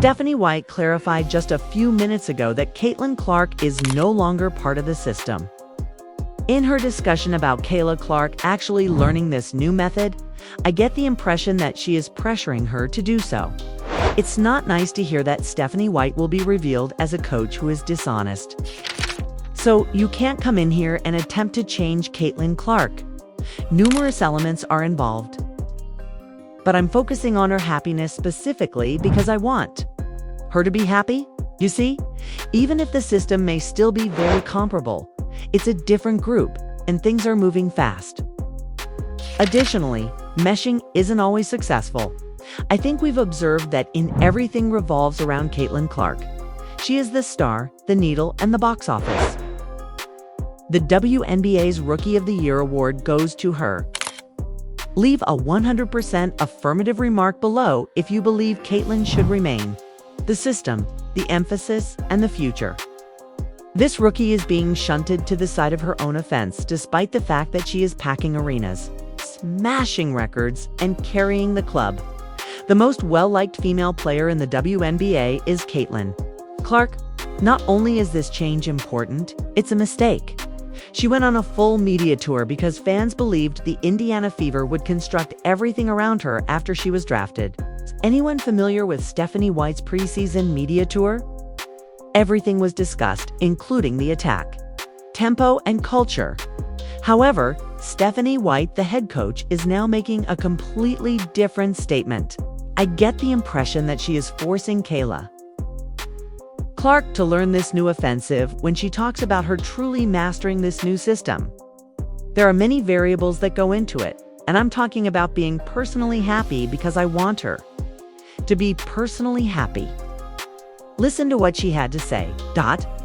Stephanie White clarified just a few minutes ago that Caitlin Clark is no longer part of the system. In her discussion about Kayla Clark actually learning this new method, I get the impression that she is pressuring her to do so. It's not nice to hear that Stephanie White will be revealed as a coach who is dishonest. So you can't come in here and attempt to change Caitlin Clark. Numerous elements are involved. But I'm focusing on her happiness specifically because I want her to be happy. You see, even if the system may still be very comparable, it's a different group and things are moving fast. Additionally, meshing isn't always successful. I think we've observed that everything revolves around Caitlin Clark. She is the star, the needle, and the box office. The WNBA's Rookie of the Year award goes to her. Leave a 100% affirmative remark below if you believe Caitlin should remain. The system, the emphasis, and the future. This rookie is being shunted to the side of her own offense despite the fact that she is packing arenas, smashing records, and carrying the club. The most well-liked female player in the WNBA is Caitlin Clark. Not only is this change important, it's a mistake. She went on a full media tour because fans believed the Indiana Fever would construct everything around her after she was drafted. Is anyone familiar with Stephanie White's preseason media tour? Everything was discussed, including the attack, tempo, and culture. However, Stephanie White, the head coach, is now making a completely different statement. I get the impression that she is forcing Kayla Clark to learn this new offensive when she talks about her truly mastering this new system. There are many variables that go into it, and I'm talking about being personally happy because I want her to be personally happy. Listen to what she had to say.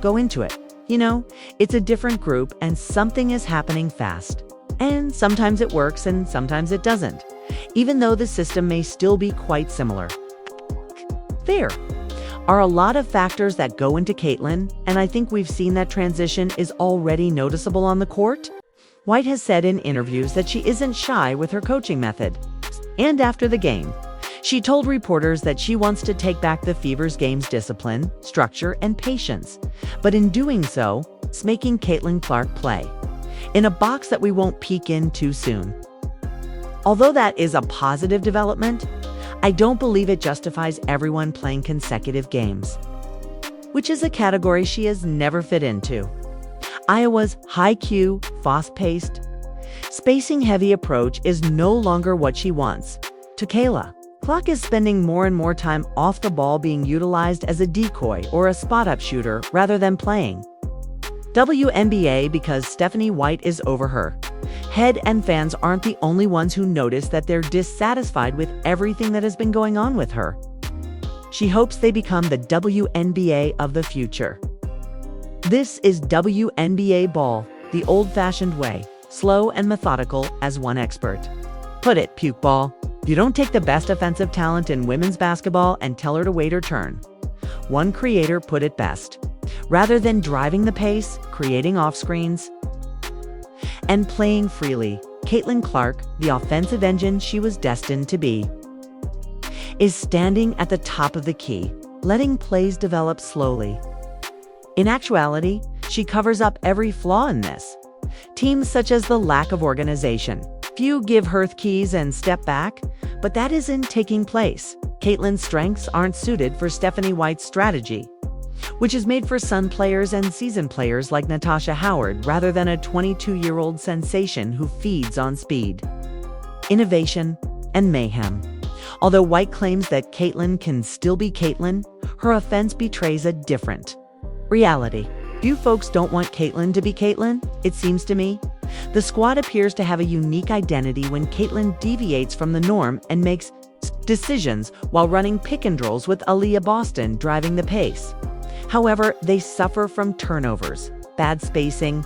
Go into it. You know, it's a different group and something is happening fast. And sometimes it works and sometimes it doesn't, even though the system may still be quite similar. There are a lot of factors that go into Caitlin, and I think we've seen that transition is already noticeable on the court. White has said in interviews that she isn't shy with her coaching method. And after the game, she told reporters that she wants to take back the Fever's game's discipline, structure, and patience. But in doing so, it's making Caitlin Clark play in a box that we won't peek in too soon. Although that is a positive development, I don't believe it justifies everyone playing consecutive games, which is a category she has never fit into. Iowa's high-Q, fast-paced, spacing-heavy approach is no longer what she wants. To Kayla Clark is spending more and more time off the ball being utilized as a decoy or a spot-up shooter rather than playing WNBA because Stephanie White is over her head, and fans aren't the only ones who notice that they're dissatisfied with everything that has been going on with her. She hopes they become the WNBA of the future. This is WNBA ball, the old-fashioned way, slow and methodical, as one expert put it, puke ball. You don't take the best offensive talent in women's basketball and tell her to wait her turn. One creator put it best. Rather than driving the pace, creating off-screens, and playing freely, Caitlin Clark, the offensive engine she was destined to be, is standing at the top of the key, letting plays develop slowly. In actuality, she covers up every flaw in this. Teams such as the lack of organization. Few give her keys and step back, but that isn't taking place. Caitlin's strengths aren't suited for Stephanie White's strategy, which is made for Sun players and seasoned players like Natasha Howard rather than a 22-year-old sensation who feeds on speed, innovation, and mayhem. Although White claims that Caitlin can still be Caitlin, her offense betrays a different reality. Few folks don't want Caitlin to be Caitlin, it seems to me. The squad appears to have a unique identity when Caitlin deviates from the norm and makes decisions while running pick and rolls with Aaliyah Boston driving the pace. However, they suffer from turnovers, bad spacing,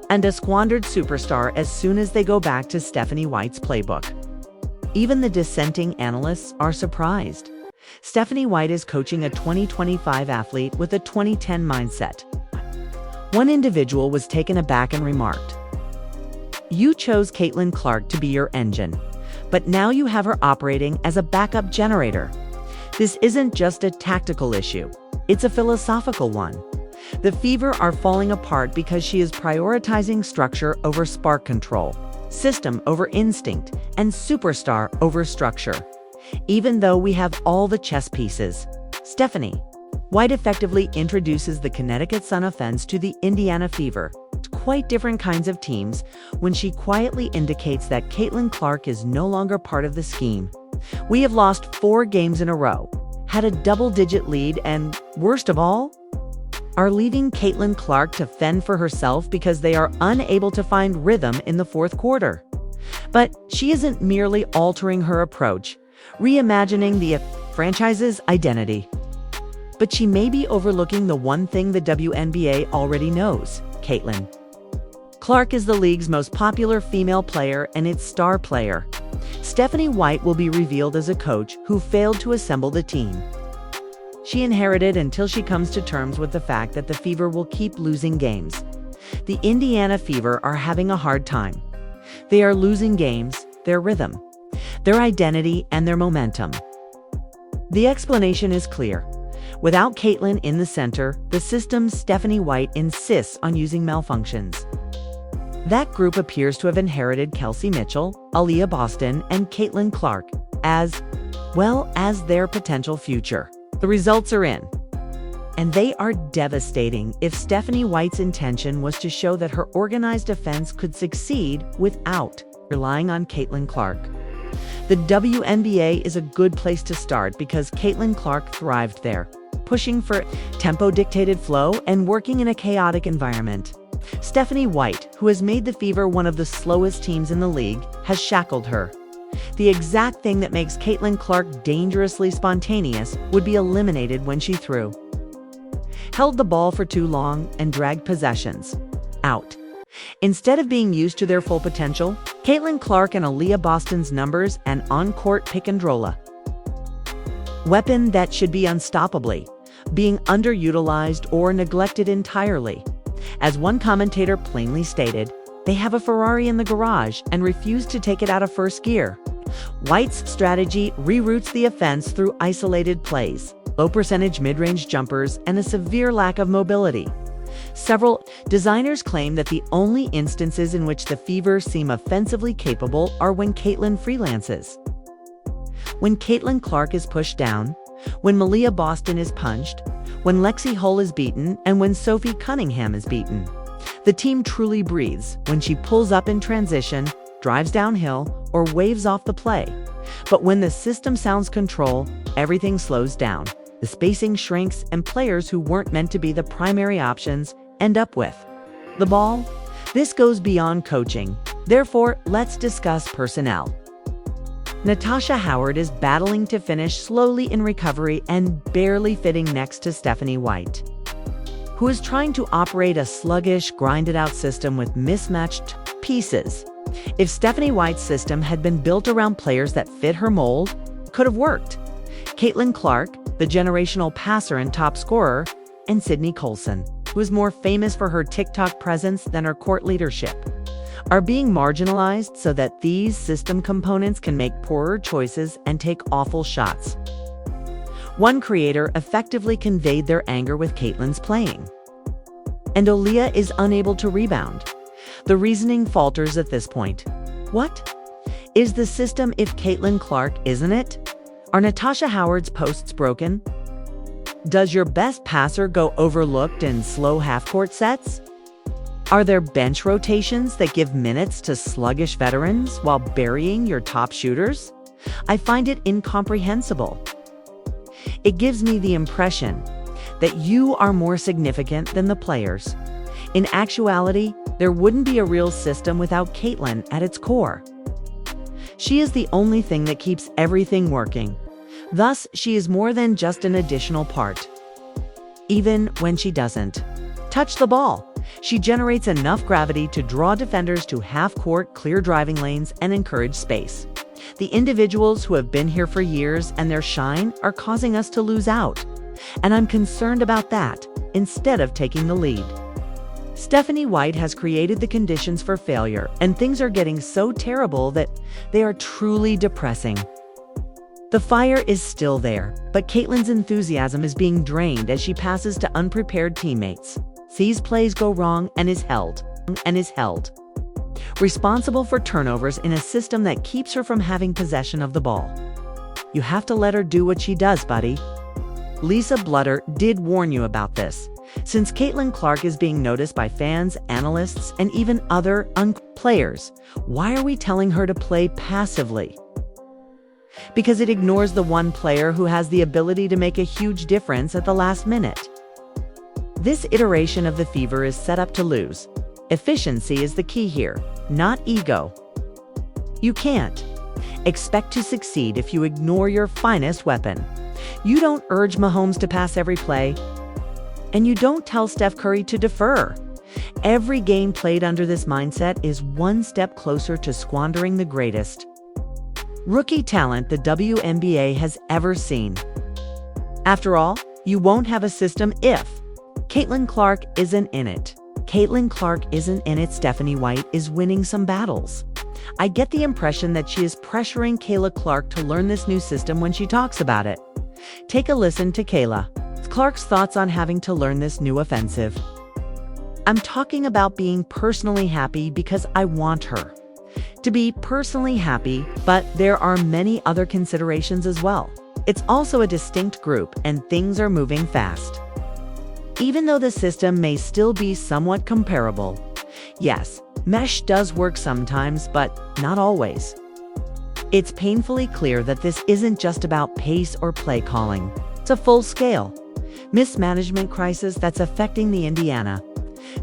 and a squandered superstar as soon as they go back to Stephanie White's playbook. Even the dissenting analysts are surprised. Stephanie White is coaching a 2025 athlete with a 2010 mindset. One individual was taken aback and remarked, "You chose Caitlin Clark to be your engine, but now you have her operating as a backup generator." This isn't just a tactical issue, it's a philosophical one. The Fever are falling apart because she is prioritizing structure over spark control, system over instinct, and superstar over structure. Even though we have all the chess pieces, Stephanie White effectively introduces the Connecticut Sun offense to the Indiana Fever, quite different kinds of teams, when she quietly indicates that Caitlin Clark is no longer part of the scheme. We have lost 4 games in a row, had a double-digit lead, and, worst of all, are leaving Caitlin Clark to fend for herself because they are unable to find rhythm in the fourth quarter. But she isn't merely altering her approach, reimagining the franchise's identity. But she may be overlooking the one thing the WNBA already knows: Caitlin Clark is the league's most popular female player and its star player. Stephanie White will be revealed as a coach who failed to assemble the team she inherited until she comes to terms with the fact that the Fever will keep losing games. The Indiana Fever are having a hard time. They are losing games, their rhythm, their identity, and their momentum. The explanation is clear. Without Caitlin in the center, the system's Stephanie White insists on using malfunctions. That group appears to have inherited Kelsey Mitchell, Aaliyah Boston, and Caitlin Clark as well as their potential future. The results are in, and they are devastating. If Stephanie White's intention was to show that her organized offense could succeed without relying on Caitlin Clark, the WNBA is a good place to start because Caitlin Clark thrived there, pushing for tempo-dictated flow and working in a chaotic environment. Stephanie White, who has made the Fever one of the slowest teams in the league, has shackled her. The exact thing that makes Caitlin Clark dangerously spontaneous would be eliminated when she threw, held the ball for too long, and dragged possessions out. Instead of being used to their full potential, Caitlin Clark and Aaliyah Boston's numbers and on-court pick-and-rolla weapon that should be unstoppably being underutilized or neglected entirely. As one commentator plainly stated, they have a Ferrari in the garage and refuse to take it out of first gear. White's strategy reroutes the offense through isolated plays, low-percentage mid-range jumpers, and a severe lack of mobility. Several designers claim that the only instances in which the Fever seem offensively capable are when Caitlin freelances, when Caitlin Clark is pushed down, when Aaliyah Boston is punched, when Lexi Hull is beaten, and when Sophie Cunningham is beaten. The team truly breathes when she pulls up in transition, drives downhill, or waves off the play. But when the system sounds control, everything slows down. The spacing shrinks, and players who weren't meant to be the primary options end up with the ball. This goes beyond coaching. Therefore, let's discuss personnel. Natasha Howard is battling to finish slowly in recovery and barely fitting next to Stephanie White, who is trying to operate a sluggish, grinded-out system with mismatched pieces. If Stephanie White's system had been built around players that fit her mold, it could have worked. Caitlin Clark, the generational passer and top scorer, and Sydney Colson, who is more famous for her TikTok presence than her court leadership, are being marginalized so that these system components can make poorer choices and take awful shots. One creator effectively conveyed their anger with Caitlin's playing, and Aaliyah is unable to rebound. The reasoning falters at this point. What is the system if Caitlin Clark isn't it? Are Natasha Howard's posts broken? Does your best passer go overlooked in slow half-court sets? Are there bench rotations that give minutes to sluggish veterans while burying your top shooters? I find it incomprehensible. It gives me the impression that you are more significant than the players. In actuality, there wouldn't be a real system without Caitlin at its core. She is the only thing that keeps everything working. Thus, she is more than just an additional part. Even when she doesn't touch the ball, she generates enough gravity to draw defenders to half-court, clear driving lanes, and encourage space. The individuals who have been here for years and their shine are causing us to lose out. And I'm concerned about that, instead of taking the lead. Stephanie White has created the conditions for failure, and things are getting so terrible that they are truly depressing. The fire is still there, but Caitlyn's enthusiasm is being drained as she passes to unprepared teammates, sees plays go wrong, and is held. Responsible for turnovers in a system that keeps her from having possession of the ball. You have to let her do what she does, buddy. Lisa Blutter did warn you about this. Since Caitlin Clark is being noticed by fans, analysts, and even other players, why are we telling her to play passively? Because it ignores the one player who has the ability to make a huge difference at the last minute. This iteration of the Fever is set up to lose. Efficiency is the key here, not ego. You can't expect to succeed if you ignore your finest weapon. You don't urge Mahomes to pass every play, and you don't tell Steph Curry to defer. Every game played under this mindset is one step closer to squandering the greatest rookie talent the WNBA has ever seen. After all, you won't have a system if Caitlin Clark isn't in it. Caitlin Clark isn't in it. Stephanie White is winning some battles. I get the impression that she is pressuring Kayla Clark to learn this new system when she talks about it. Take a listen to Kayla Clark's thoughts on having to learn this new offensive. I'm talking about being personally happy because I want her to be personally happy, but there are many other considerations as well. It's also a distinct group and things are moving fast. Even though the system may still be somewhat comparable, yes, mesh does work sometimes, but not always. It's painfully clear that this isn't just about pace or play calling. It's a full-scale mismanagement crisis that's affecting the Indiana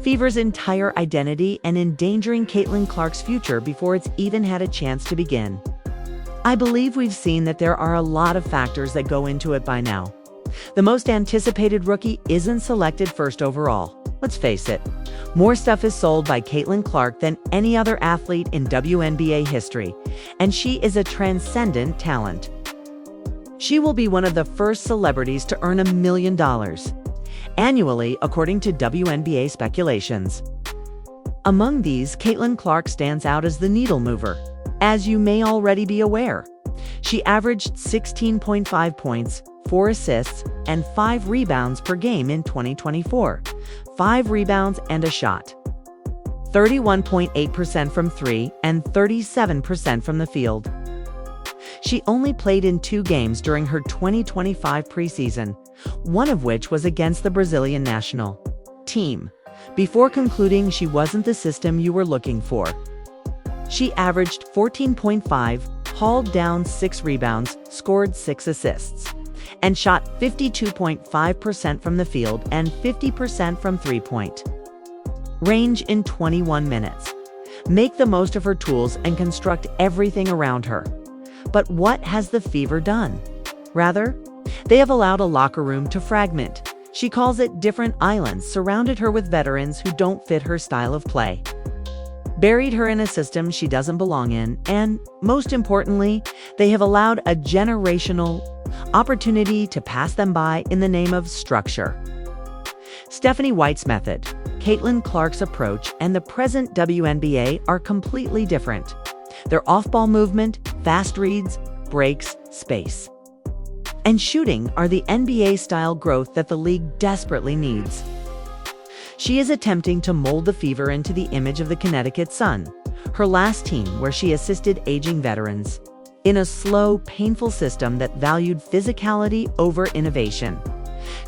Fever's entire identity and endangering Caitlin Clark's future before it's even had a chance to begin. I believe we've seen that there are a lot of factors that go into it by now. The most anticipated rookie isn't selected first overall. Let's face it, more stuff is sold by Caitlin Clark than any other athlete in WNBA history, and she is a transcendent talent. She will be one of the first celebrities to earn $1 million annually, according to WNBA speculations. Among these, Caitlin Clark stands out as the needle mover. As you may already be aware, she averaged 16.5 points, 4 assists, and 5 rebounds per game in 2024. 5 rebounds and a shot. 31.8% from 3 and 37% from the field. She only played in 2 games during her 2025 preseason, one of which was against the Brazilian national team. Before concluding she wasn't the system you were looking for. She averaged 14.5, hauled down 6 rebounds, scored 6 assists, and shot 52.5% from the field and 50% from three-point range in 21 minutes. Make the most of her tools and construct everything around her. But what has the Fever done? Rather, they have allowed a locker room to fragment. She calls it different islands, surrounded her with veterans who don't fit her style of play. Buried her in a system she doesn't belong in, and, most importantly, they have allowed a generational opportunity to pass them by in the name of structure. Stephanie White's method, Caitlin Clark's approach, and the present WNBA are completely different. Their off-ball movement, fast reads, breaks, space, and shooting are the NBA-style growth that the league desperately needs. She is attempting to mold the Fever into the image of the Connecticut Sun, her last team where she assisted aging veterans, in a slow, painful system that valued physicality over innovation.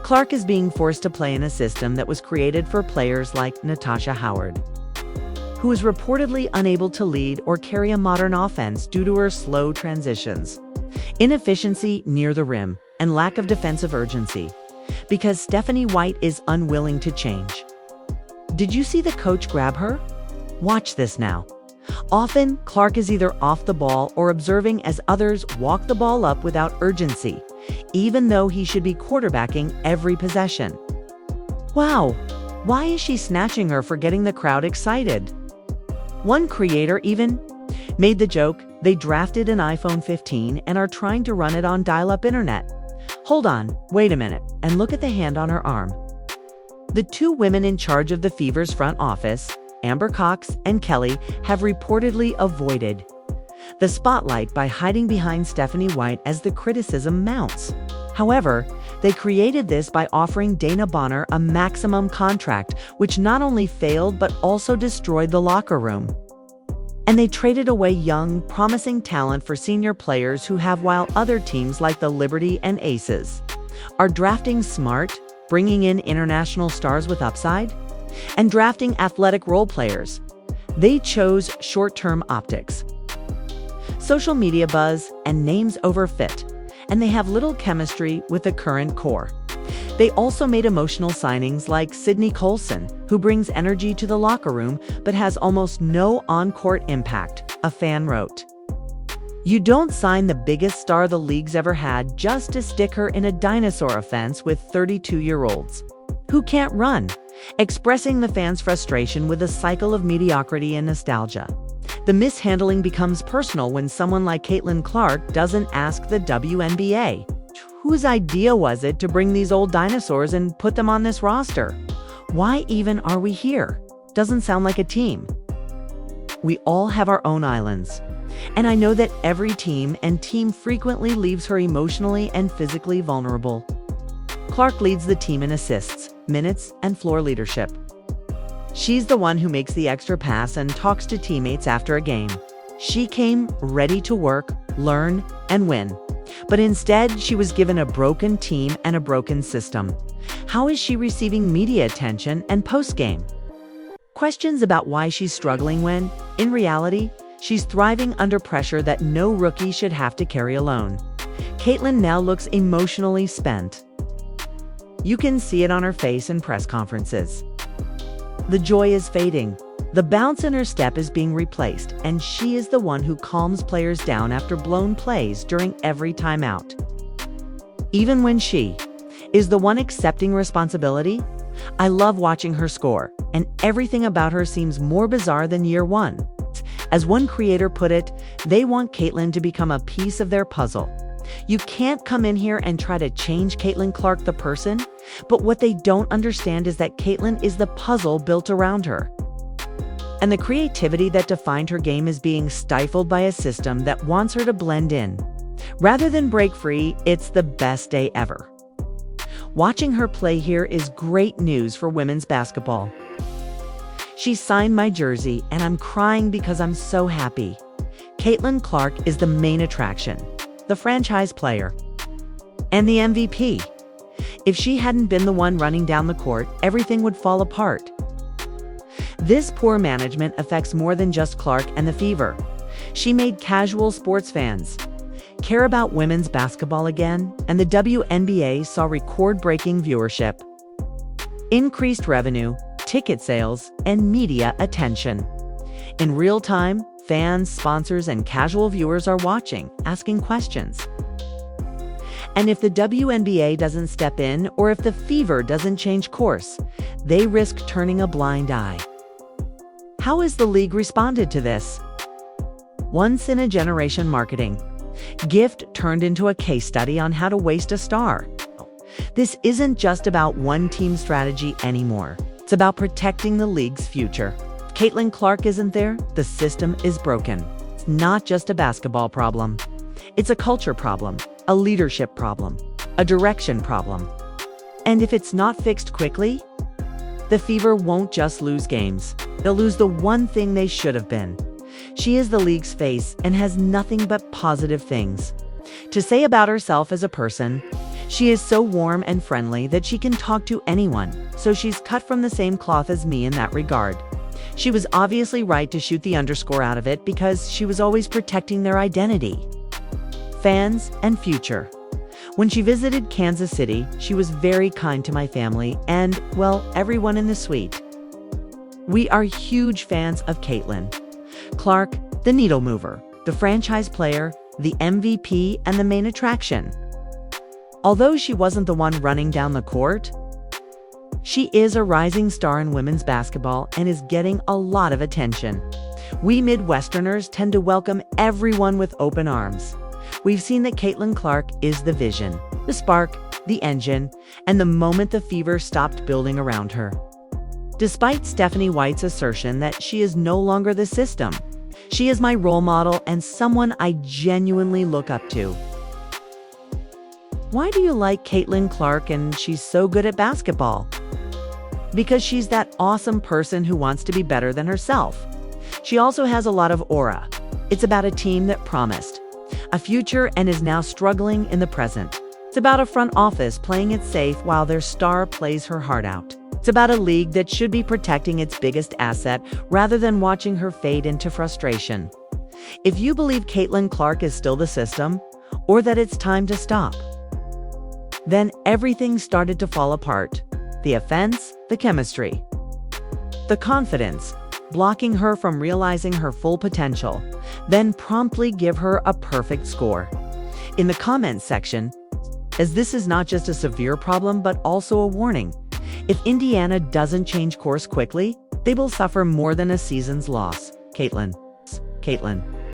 Clark is being forced to play in a system that was created for players like Natasha Howard, who is reportedly unable to lead or carry a modern offense due to her slow transitions, inefficiency near the rim, and lack of defensive urgency, because Stephanie White is unwilling to change. Did you see the coach grab her? Watch this now. Often, Clark is either off the ball or observing as others walk the ball up without urgency, even though he should be quarterbacking every possession. Wow, why is she snatching her for getting the crowd excited? One creator even made the joke, they drafted an iPhone 15 and are trying to run it on dial-up internet. Hold on, wait a minute, and look at the hand on her arm. The 2 women in charge of the Fever's front office, Amber Cox and Kelly, have reportedly avoided the spotlight by hiding behind Stephanie White as the criticism mounts. However, they created this by offering Dana Bonner a maximum contract, which not only failed but also destroyed the locker room. And they traded away young, promising talent for senior players who have, while other teams like the Liberty and Aces are drafting smart, bringing in international stars with upside, and drafting athletic role players. They chose short-term optics, social media buzz, and names over fit, and they have little chemistry with the current core. They also made emotional signings like Sydney Colson, who brings energy to the locker room but has almost no on-court impact, a fan wrote. You don't sign the biggest star the league's ever had just to stick her in a dinosaur offense with 32-year-olds who can't run, expressing the fans' frustration with a cycle of mediocrity and nostalgia. The mishandling becomes personal when someone like Caitlin Clark doesn't ask the WNBA, whose idea was it to bring these old dinosaurs and put them on this roster? Why even are we here? Doesn't sound like a team. We all have our own islands. And I know that every team frequently leaves her emotionally and physically vulnerable. Clark leads the team in assists, minutes, and floor leadership. She's the one who makes the extra pass and talks to teammates after a game. She came ready to work, learn, and win. But instead, she was given a broken team and a broken system. How is she receiving media attention and post-game? Questions about why she's struggling when, in reality, she's thriving under pressure that no rookie should have to carry alone. Caitlin now looks emotionally spent. You can see it on her face in press conferences. The joy is fading. The bounce in her step is being replaced, and she is the one who calms players down after blown plays during every timeout. Even when she is the one accepting responsibility, I love watching her score, and everything about her seems more bizarre than year one. As one creator put it, they want Caitlin to become a piece of their puzzle. You can't come in here and try to change Caitlin Clark the person, but what they don't understand is that Caitlin is the puzzle built around her. And the creativity that defined her game is being stifled by a system that wants her to blend in. Rather than break free, it's the best day ever. Watching her play here is great news for women's basketball. She signed my jersey, and I'm crying because I'm so happy. Caitlin Clark is the main attraction, the franchise player, and the MVP. If she hadn't been the one running down the court, everything would fall apart. This poor management affects more than just Clark and the Fever. She made casual sports fans care about women's basketball again, and the WNBA saw record-breaking viewership, increased revenue, ticket sales, and media attention. In real time, fans, sponsors, and casual viewers are watching, asking questions. And if the WNBA doesn't step in, or if the Fever doesn't change course, they risk turning a blind eye. How has the league responded to this? Once-in-a-generation marketing. Gift turned into a case study on how to waste a star. This isn't just about one team strategy anymore. It's about protecting the league's future. If Caitlin Clark isn't there, the system is broken. It's not just a basketball problem. It's a culture problem, a leadership problem, a direction problem. And if it's not fixed quickly, the Fever won't just lose games. They'll lose the one thing they should have been. She is the league's face and has nothing but positive things to say about herself as a person. She is so warm and friendly that she can talk to anyone, so she's cut from the same cloth as me in that regard. She was obviously right to shoot the underscore out of it because she was always protecting their identity, fans, and future. When she visited Kansas City, she was very kind to my family and, well, everyone in the suite. We are huge fans of Caitlin Clark, the needle mover, the franchise player, the MVP, and the main attraction. Although she wasn't the one running down the court, she is a rising star in women's basketball and is getting a lot of attention. We Midwesterners tend to welcome everyone with open arms. We've seen that Caitlin Clark is the vision, the spark, the engine, and the moment the Fever stopped building around her. Despite Stephanie White's assertion that she is no longer the system, She is my role model and someone I genuinely look up to. Why do you like Caitlin Clark and she's so good at basketball? Because she's that awesome person who wants to be better than herself. She also has a lot of aura. It's about a team that promised a future and is now struggling in the present. It's about a front office playing it safe while their star plays her heart out. It's about a league that should be protecting its biggest asset rather than watching her fade into frustration. If you believe Caitlin Clark is still the system, or that it's time to stop, then everything started to fall apart. The offense, the chemistry, the confidence, blocking her from realizing her full potential, then promptly give her a perfect score. In the comments section, as this is not just a severe problem but also a warning. If Indiana doesn't change course quickly, they will suffer more than a season's loss. Caitlin.